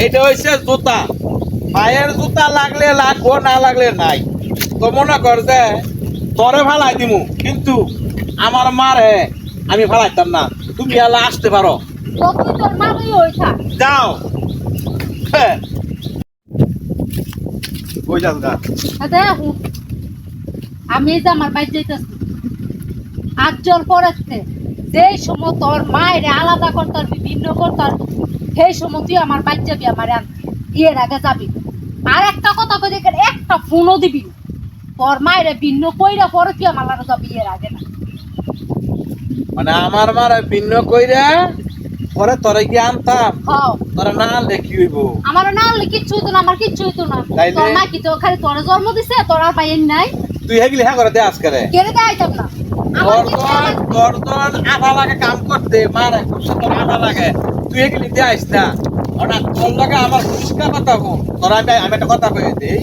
এটা হচ্ছে জুতা, পায়ের জুতা লাগলে লাগবো, না লাগলে নাই। তো মনে কর যে তরে ফালাই দিমু, কিন্তু আমার মারে আমি ফালাইতাম না। তুমি এলা আসতে পারো, তো তুই তোর মারই ওই থাক। যাও। হ্যাঁ, কই যাস গা? দেখুন আমি যে আমার বাইর যাইতেছি আজল পরেতে যে সময় তোর মায়ের আলাদা করতে পারবি, ভিন্ন করতে পারবি, সেই সময় তুই আমার বাইর যাবি, আমার ইয়ের আগে যাবি। আর একটা কথা কই দেখেন, একটা ফোনও দিবি না। তোর মায়ের ভিন্ন কইরা পরে তুই আমার লাগে যাবি, এর আগে না। মানে আমার মারে ভিন্ন কইরা পরে তোরে গিয়ে আনতাম, হও তোরা না আনলে কি হইব? আমার না হলে কিচ্ছু হইতো না, আমার কিচ্ছু হইতো না। তাইলে? তোর মা কি তো খালি তোর জন্ম দিছে, তোর আর পাইয়েন নাই? তুই হেগলি হ্যাঁ করে দে আজকে রে। কেড়ে দেখাইতাম না আমার তোর কিচ্ছু তোর তোর তোর আধা লাগে কাম করতে, মারে খুশি তোর আধা লাগে, তুই হেগলি দে আইস না। ওটা তোর লাগে আমার পরিষ্কার কথা হোক, তোর আমি একটা কথা কয়ে দিই,